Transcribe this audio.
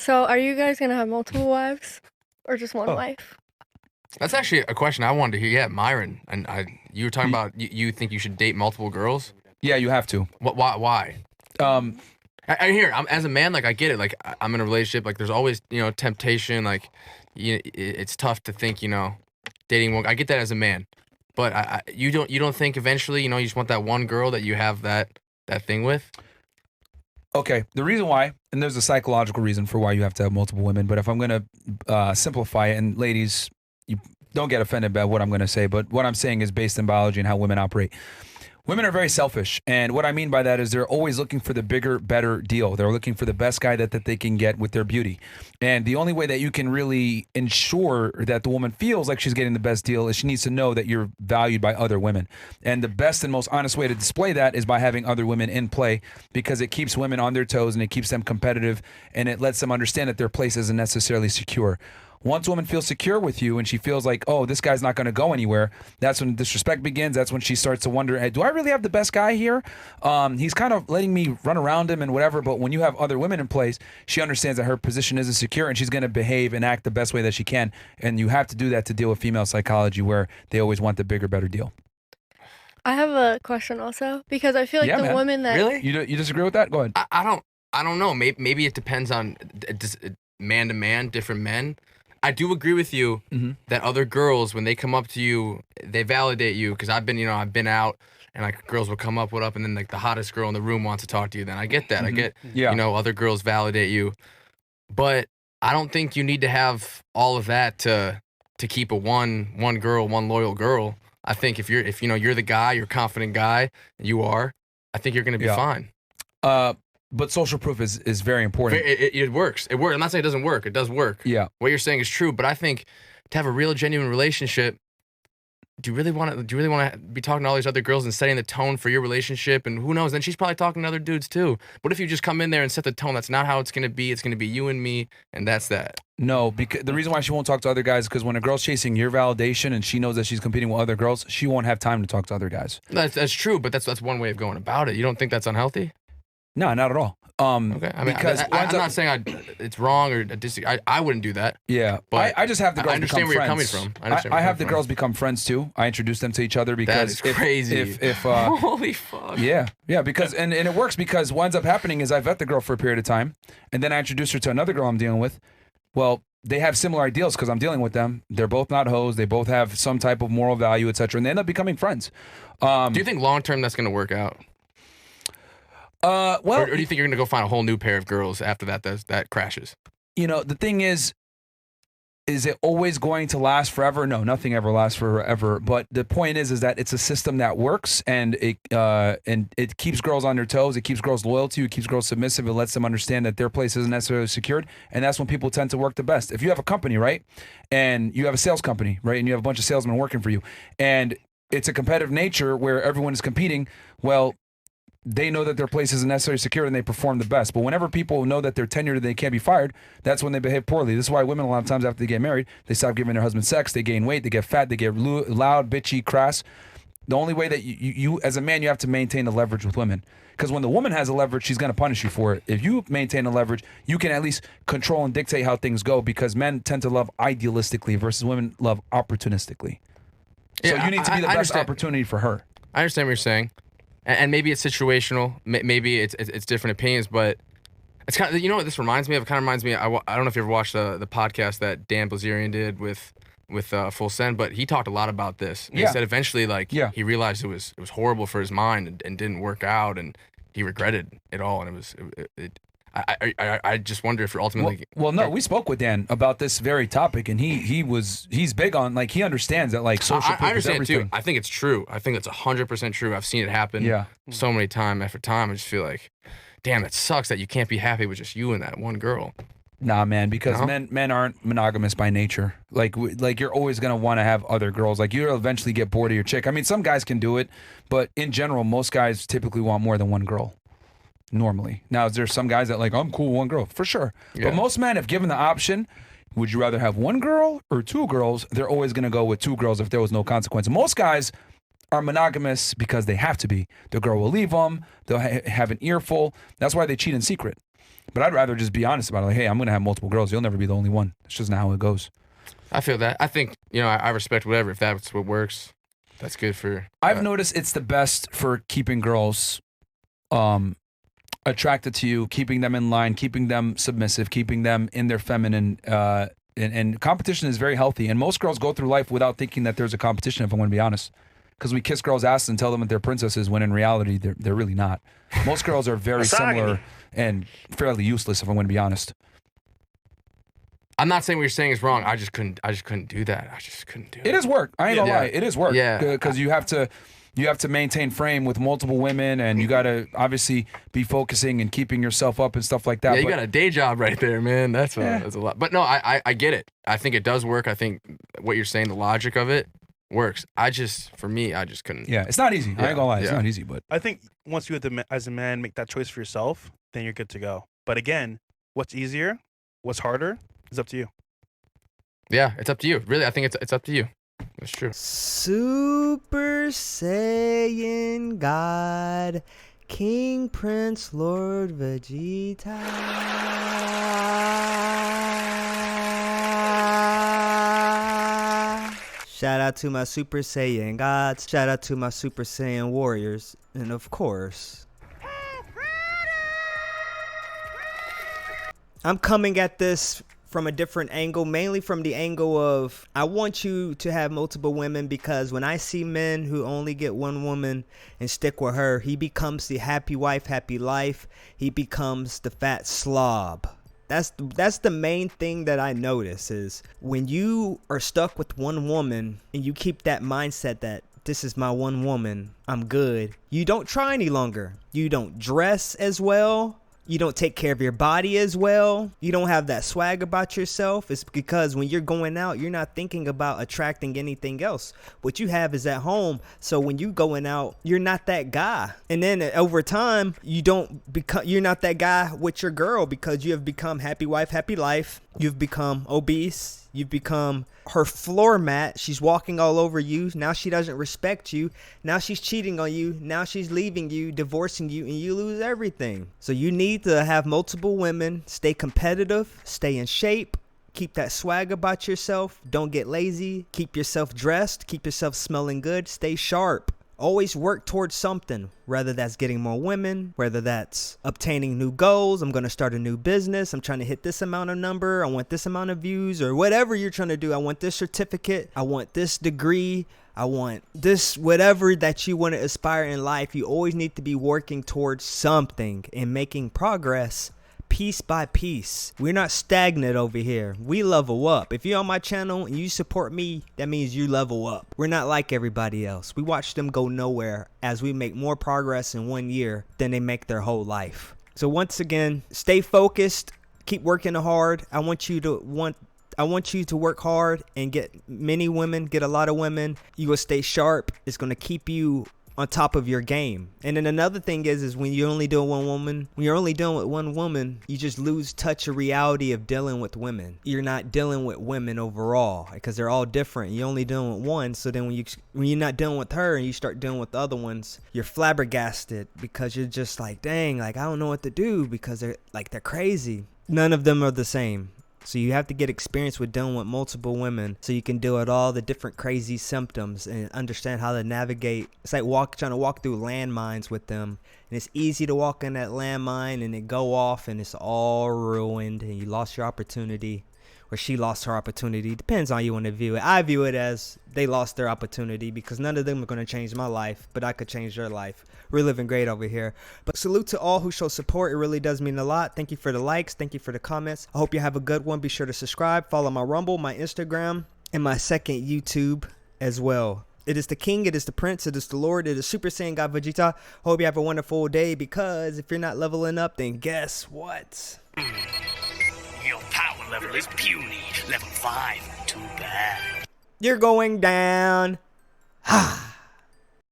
So, are you guys gonna have multiple wives, or just one wife? That's actually a question I wanted to hear. Yeah, Myron, and you were talking about you think you should date multiple girls. Yeah, you have to. Why? I hear. As a man, like I get it. Like I'm in a relationship. Like there's always temptation. Like it's tough to think dating one. I get that as a man, but you don't think eventually you just want that one girl that you have that thing with. Okay, the reason why, and there's a psychological reason for why you have to have multiple women, but if I'm going to simplify it, and ladies, you don't get offended by what I'm going to say, but what I'm saying is based in biology and how women operate. Women are very selfish, and what I mean by that is they're always looking for the bigger, better deal. They're looking for the best guy that they can get with their beauty. And the only way that you can really ensure that the woman feels like she's getting the best deal is she needs to know that you're valued by other women. And the best and most honest way to display that is by having other women in play, because it keeps women on their toes and it keeps them competitive, and it lets them understand that their place isn't necessarily secure. Once a woman feels secure with you and she feels like, oh, this guy's not going to go anywhere, that's when disrespect begins. That's when she starts to wonder, hey, do I really have the best guy here? He's kind of letting me run around him and whatever. But when you have other women in place, she understands that her position isn't secure and she's going to behave and act the best way that she can. And you have to do that to deal with female psychology, where they always want the bigger, better deal. I have a question also, because I feel like the women that really you disagree with that? Go ahead. I don't know. Maybe it depends on man to man, different men. I do agree with you that other girls, when they come up to you, they validate you. Because I've been out, and like girls will come up, what up, and then like the hottest girl in the room wants to talk to you. Then I get that. I get, other girls validate you, but I don't think you need to have all of that to keep a one girl, one loyal girl. I think if you're the guy, you're a confident guy, you are. I think you're gonna be fine. But social proof is very important. It works. It works. I'm not saying it doesn't work. It does work. Yeah. What you're saying is true, but I think to have a real, genuine relationship, do you really want to be talking to all these other girls and setting the tone for your relationship? And who knows? Then she's probably talking to other dudes too. What if you just come in there and set the tone? That's not how it's gonna be. It's gonna be you and me, and that's that. No, because the reason why she won't talk to other guys is because when a girl's chasing your validation and she knows that she's competing with other girls, she won't have time to talk to other guys. That's true, but that's one way of going about it. You don't think that's unhealthy? No, not at all. Okay, I mean, because I'm not saying it's wrong or I wouldn't do that. Yeah, but I just have the girls. I understand where you're coming from. I have the girls become friends too. I introduce them to each other because that is crazy. If holy fuck. Yeah, because and it works, because what ends up happening is I vet the girl for a period of time, and then I introduce her to another girl I'm dealing with. Well, they have similar ideals because I'm dealing with them. They're both not hoes. They both have some type of moral value, etc., and they end up becoming friends. Do you think long term that's going to work out? Well, or do you think you're gonna go find a whole new pair of girls after that crashes? The thing is it always going to last forever? No, nothing ever lasts forever. But the point is that it's a system that works, and it keeps girls on their toes. It keeps girls loyal to you. It keeps girls submissive. It lets them understand that their place isn't necessarily secured, and that's when people tend to work the best. If you have a company, right, and you have a sales company, right, and you have a bunch of salesmen working for you, and it's a competitive nature where everyone is competing, well, they know that their place isn't necessarily secure and they perform the best. But whenever people know that they're tenured and they can't be fired, that's when they behave poorly. This is why women a lot of times after they get married, they stop giving their husband sex, they gain weight, they get fat, they get loud, bitchy, crass. The only way that you as a man, you have to maintain the leverage with women. Because when the woman has a leverage, she's going to punish you for it. If you maintain the leverage, you can at least control and dictate how things go, because men tend to love idealistically versus women love opportunistically. So you need to be the best opportunity for her. I understand what you're saying. And maybe it's situational, maybe it's different opinions, but it's kind of, what this reminds me of? It kind of reminds me, I don't know if you ever watched the podcast that Dan Bilzerian did with Full Send, but he talked a lot about this. And he said eventually, he realized it was horrible for his mind and didn't work out, and he regretted it all, and I just wonder if you're ultimately... Well, no, we spoke with Dan about this very topic, and he's big on, he understands that, social proof is everything. Too. I think it's true. I think it's 100% true. I've seen it happen so many time after time. I just feel like, damn, it sucks that you can't be happy with just you and that one girl. Nah, man, because men aren't monogamous by nature. Like you're always going to want to have other girls. You'll eventually get bored of your chick. I mean, some guys can do it, but in general, most guys typically want more than one girl. Normally. Now, is there some guys that I'm cool with one girl? For sure. Yeah. But most men, if given the option, would you rather have one girl or two girls? They're always going to go with two girls if there was no consequence. Most guys are monogamous because they have to be. The girl will leave them. They'll have an earful. That's why they cheat in secret. But I'd rather just be honest about it. Like, hey, I'm gonna have multiple girls. You'll never be the only one. It's just not how it goes. I feel that. I think, I respect whatever. If that's what works, that's good for. I've noticed it's the best for keeping girls attracted to you, keeping them in line, keeping them submissive, keeping them in their feminine. And competition is very healthy. And most girls go through life without thinking that there's a competition, if I'm going to be honest. Because we kiss girls' asses and tell them that they're princesses when in reality they're really not. Most girls are very similar and fairly useless, if I'm going to be honest. I'm not saying what you're saying is wrong. I just couldn't do that. I just couldn't do it. It is work. I ain't gonna lie. It is work. Yeah. Because you have to maintain frame with multiple women, and you got to obviously be focusing and keeping yourself up and stuff like that. Yeah, you got a day job right there, man. That's a lot. But no, I get it. I think it does work. I think what you're saying, the logic of it, works. For me, I just couldn't. Yeah, it's not easy. I ain't gonna lie. It's not easy, but I think once you as a man make that choice for yourself, then you're good to go. But again, what's easier, what's harder, is up to you. Yeah, it's up to you. Really, I think it's up to you. That's true. Super Saiyan God, King Prince Lord Vegeta. Shout out to my Super Saiyan gods. Shout out to my Super Saiyan warriors. And of course, I'm coming at this from a different angle, mainly from the angle of I want you to have multiple women, because when I see men who only get one woman and stick with her, he becomes the happy wife, happy life. He becomes the fat slob. That's the main thing that I notice is when you are stuck with one woman and you keep that mindset that this is my one woman, I'm good. You don't try any longer. You don't dress as well. You don't take care of your body as well. You don't have that swag about yourself. It's because when you're going out, you're not thinking about attracting anything else. What you have is at home. So when you going out, you're not that guy. And then over time, you're not that guy with your girl, because you have become happy wife, happy life. You've become obese. You've become her floor mat. She's walking all over you. Now she doesn't respect you. Now she's cheating on you. Now she's leaving you, divorcing you, and you lose everything. So you need to have multiple women. Stay competitive. Stay in shape. Keep that swag about yourself. Don't get lazy. Keep yourself dressed. Keep yourself smelling good. Stay sharp. Always work towards something, whether that's getting more women, whether that's obtaining new goals. I'm going to start a new business. I'm trying to hit this amount of number. I want this amount of views, or whatever you're trying to do. I want this certificate. I want this degree. I want this, whatever that you want to aspire in life. You always need to be working towards something and making progress piece by piece. We're not stagnant over here. We level up. If you're on my channel and you support me, that means you level up. We're not like everybody else. We watch them go nowhere as we make more progress in 1 year than they make their whole life. So once again, stay focused. Keep working hard. I want you to work hard and get many women, get a lot of women. You will stay sharp. It's going to keep you on top of your game. And then another thing is when you're only doing with one woman, you just lose touch of reality of dealing with women. You're not dealing with women overall, because they're all different. You're only dealing with one. So then when you're not dealing with her and you start dealing with the other ones, you're flabbergasted, because you're just like, dang, like I don't know what to do, because they're crazy. None of them are the same. So you have to get experience with dealing with multiple women so you can deal with all the different crazy symptoms and understand how to navigate. It's like trying to walk through landmines with them. And it's easy to walk in that landmine and it go off and it's all ruined and you lost your opportunity, or she lost her opportunity. Depends on how you want to view it. I view it as they lost their opportunity, because none of them are going to change my life, but I could change their life. We're living great over here. But salute to all who show support. It really does mean a lot. Thank you for the likes. Thank you for the comments. I hope you have a good one. Be sure to subscribe. Follow my Rumble, my Instagram, and my second YouTube as well. It is the King. It is the Prince. It is the Lord. It is Super Saiyan God Vegeta. Hope you have a wonderful day, because if you're not leveling up, then guess what? Your power level is puny. Level 5, too bad. You're going down.